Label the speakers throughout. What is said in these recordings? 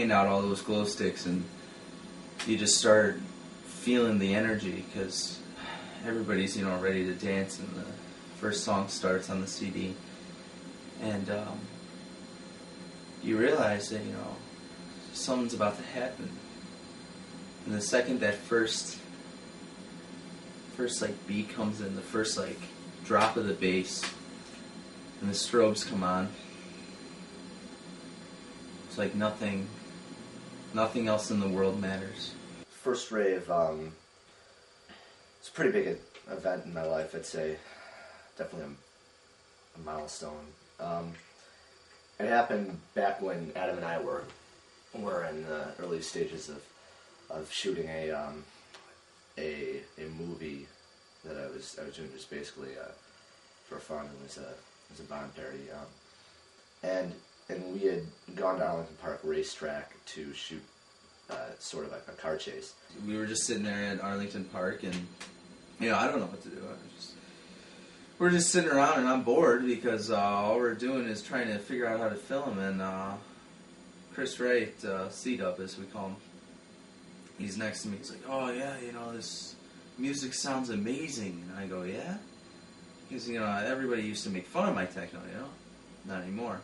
Speaker 1: pointing out all those glow sticks, and you just start feeling the energy because everybody's, ready to dance, and the first song starts on the CD, and you realize that something's about to happen. And the second that first like beat comes in, the first like drop of the bass, and the strobes come on, it's like nothing else in the world matters.
Speaker 2: First rave, it's a pretty big event in my life, I'd say. Definitely a milestone. It happened back when Adam and I were in the early stages of shooting a movie that I was doing just basically for fun. It was a Bond parody, and we had gone to Arlington Park Racetrack to shoot sort of like a car chase.
Speaker 1: We were just sitting there at Arlington Park, and I don't know what to do. We're just sitting around, and I'm bored because all we're doing is trying to figure out how to film. And Chris Wright, C-Dub as we call him, he's next to me. He's like, "Oh yeah, this music sounds amazing." And I go, "Yeah," because everybody used to make fun of my techno, not anymore.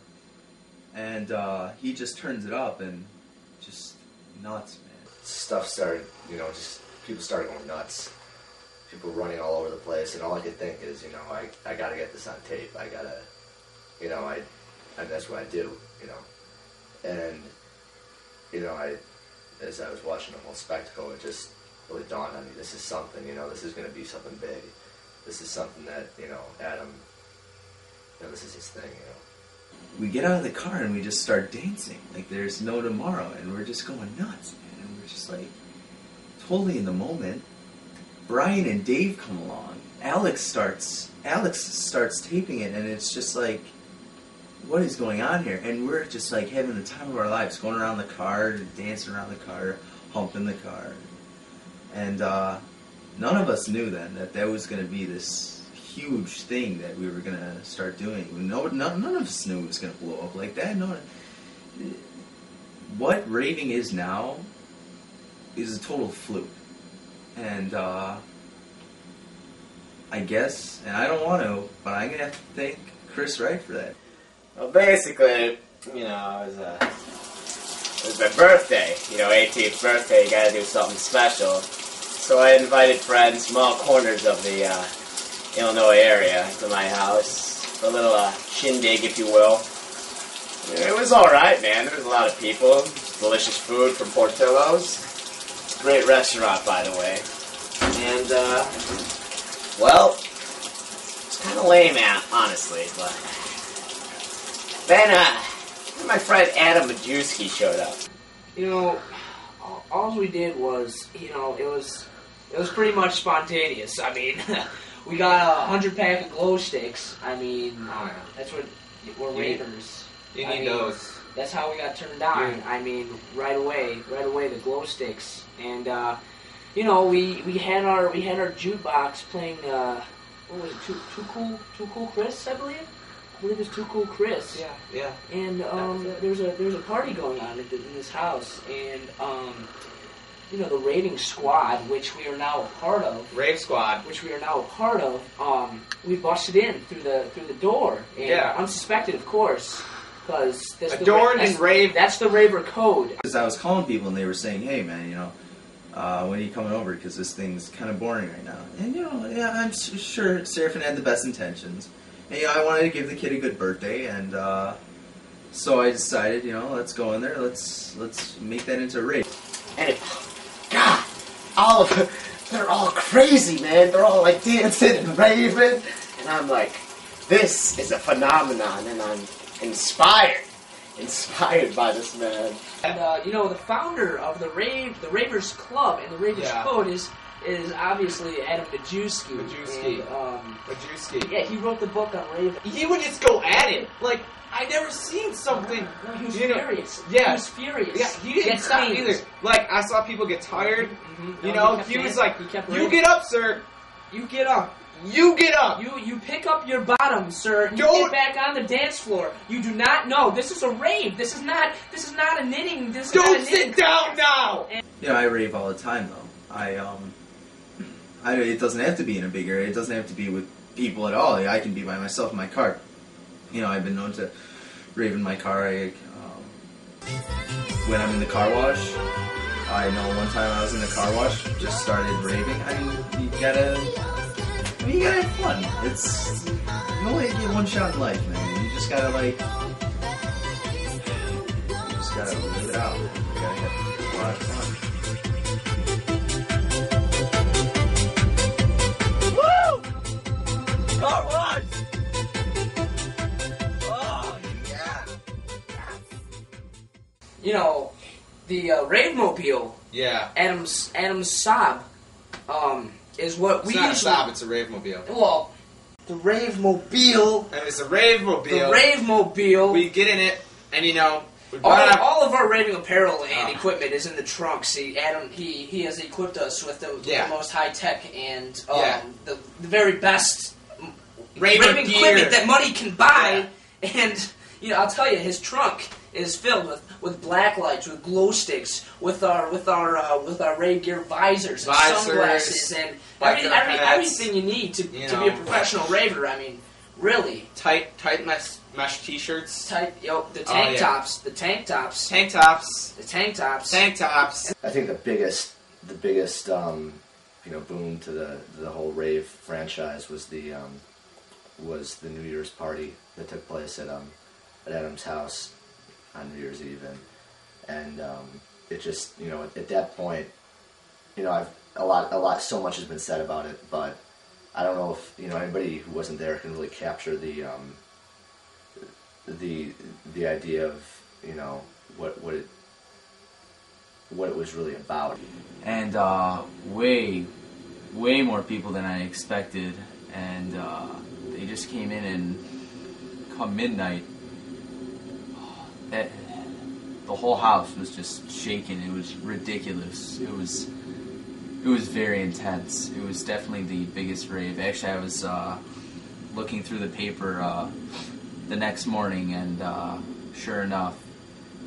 Speaker 1: And he just turns it up, and just nuts, man.
Speaker 2: Stuff started, just people started going nuts. People running all over the place, and all I could think is, I gotta get this on tape. I gotta, and that's what I do, And, as I was watching the whole spectacle, it just really dawned on me, this is something, this is gonna be something big. This is something that, Adam, this is his thing,
Speaker 1: We get out of the car and we just start dancing like there's no tomorrow, and we're just going nuts, man. And we're just like totally in the moment. Brian and Dave come along. Alex starts taping it, and it's just like, what is going on here? And we're just like having the time of our lives, going around the car, dancing around the car, humping the car. And none of us knew then that was going to be this huge thing that we were going to start doing. None of us knew it was going to blow up like that. No, what raving is now is a total fluke. And I guess, and I don't want to, but I'm going to have to thank Chris Wright for that.
Speaker 3: Well, basically, it was my birthday, 18th birthday, you gotta do something special. So I invited friends from all corners of the Illinois area to my house for a little shindig, if you will. It was alright, man. There was a lot of people. Delicious food from Portillo's. Great restaurant, by the way. And, well, it's kind of lame, honestly, but then, my friend Adam Majewski showed up.
Speaker 4: All we did was, it was pretty much spontaneous. I mean, we got 100-pack of glow sticks. I mean, that's what we're Ravers.
Speaker 3: You need those.
Speaker 4: That's how we got turned on. Yeah. I mean, right away, the glow sticks, and we had our jukebox playing. What was it? Too Cool Chris, I believe. I believe it's Too Cool Chris.
Speaker 3: Yeah.
Speaker 4: And there's a party going on in this house, and the raving squad, which we are now a part of.
Speaker 3: Rave squad,
Speaker 4: which we are now a part of. We busted in through the door, and unsuspected, of course. Because that's that's the Raver code.
Speaker 1: Because I was calling people and they were saying, "Hey, man, when are you coming over? Because this thing's kind of boring right now." And I'm sure Serafin had the best intentions. And I wanted to give the kid a good birthday, and so I decided, let's go in there, let's make that into a rave.
Speaker 3: And God, they're all crazy, man. They're all like dancing and raving, and I'm like, this is a phenomenon, and I'm inspired by this man.
Speaker 4: And the founder of the Ravers Club and the Ravers Code is obviously Adam Majewski. Majewski. Yeah, he wrote the book on raving.
Speaker 3: He would just go at it. Like, I never seen something.
Speaker 4: No, he was furious.
Speaker 3: Yeah.
Speaker 4: He was furious.
Speaker 3: Yeah, he didn't stop either. Like, I saw people get tired.
Speaker 4: Mm-hmm.
Speaker 3: He was like, "You get up, sir. You get up." You get up!
Speaker 4: You pick up your bottom, sir. You
Speaker 3: Don't-
Speaker 4: get back on the dance floor. You do not know. This is a rave. This is not a knitting. This is not a
Speaker 3: Don't
Speaker 4: knitting
Speaker 3: sit down now!
Speaker 1: You know, I rave all the time though. It doesn't have to be in a big area. It doesn't have to be with people at all. I can be by myself in my car. You know, I've been known to rave in my car. When I'm in the car wash, I know one time I was in the car wash, just started raving. I mean, you gotta have fun. You only get one shot in life, man. You just gotta live it out. You gotta have a lot of fun.
Speaker 3: Car wash! Oh, yeah!
Speaker 4: You know, the rave-mobile,
Speaker 3: Yeah.
Speaker 4: Adam's Saab, is what we
Speaker 3: It's not a
Speaker 4: usually...
Speaker 3: Saab, it's a rave-mobile.
Speaker 4: Well, the rave-mobile...
Speaker 3: And it's a rave-mobile.
Speaker 4: The rave-mobile...
Speaker 3: We get in it, and you know... We brought up...
Speaker 4: All of our raving apparel and equipment is in the trunk. See, Adam, he has equipped us with the most high-tech and the very best raving
Speaker 3: gear.
Speaker 4: equipment that money can buy. Yeah. And, you know, I'll tell you, his trunk is filled with black lights, with glow sticks, with our rave gear visors and sunglasses and everything you need to be a professional raver. I mean, really.
Speaker 3: Tight mesh t-shirts.
Speaker 4: The tank tops. The tank tops.
Speaker 3: Tank tops.
Speaker 4: The tank tops.
Speaker 3: Tank tops.
Speaker 2: I think the biggest boon to the whole rave franchise was the New Year's party that took place at Adam's house on New Year's Eve, and it just, you know, at that point, you know, so much has been said about it, but I don't know if, you know, anybody who wasn't there can really capture the idea of, you know, what it was really about.
Speaker 1: And way more people than I expected, and they just came in, and come midnight, the whole house was just shaking. It was ridiculous. It was very intense. It was definitely the biggest rave. Actually, I was looking through the paper the next morning, and sure enough,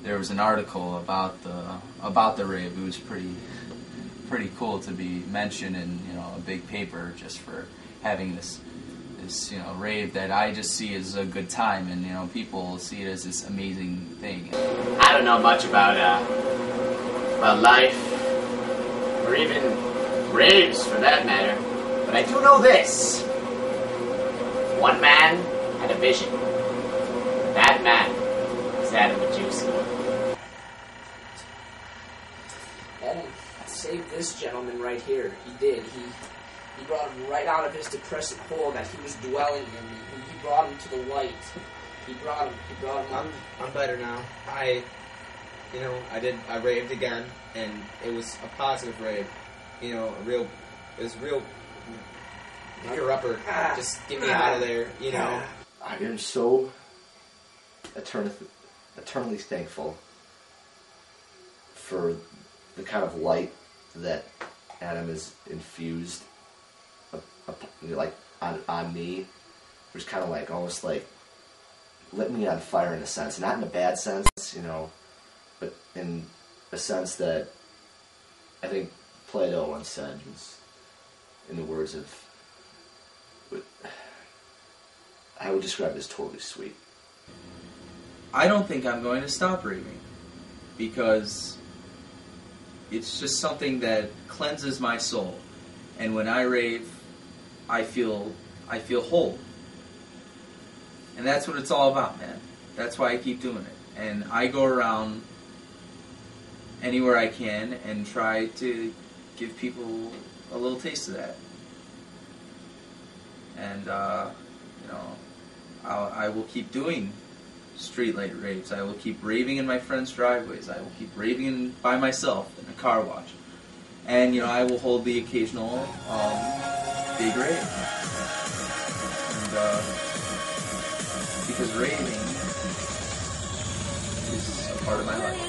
Speaker 1: there was an article about the rave. It was pretty cool to be mentioned in, you know, a big paper just for having this you know, rave that I just see as a good time, and, you know, people see it as this amazing thing.
Speaker 3: I don't know much about life, or even raves for that matter, but I do know this. One man had a vision. That man is Adam Majewski.
Speaker 4: Adam saved this gentleman right here. He did. He brought him right out of his depressive hole that he was dwelling in. He brought him to the light. He brought him
Speaker 5: I'm better now. I raved again, and it was a positive rave. You know, it was real. You're upper. Just get me out of there. You know.
Speaker 2: I am so eternally thankful for the kind of light that Adam has infused, like on me. It was kind of like almost like lit me on fire in a sense, not in a bad sense, you know, but in a sense that I think Plato once said was, in the words of, I would describe it as totally sweet.
Speaker 1: I don't think I'm going to stop raving, because it's just something that cleanses my soul, and when I rave, I feel whole, and that's what it's all about, man. That's why I keep doing it, and I go around anywhere I can and try to give people a little taste of that, and you know, I will keep doing streetlight raves. I will keep raving in my friends' driveways. I will keep raving by myself in a car wash. And, you know, I will hold the occasional big rave. And, because raving is a part of my life.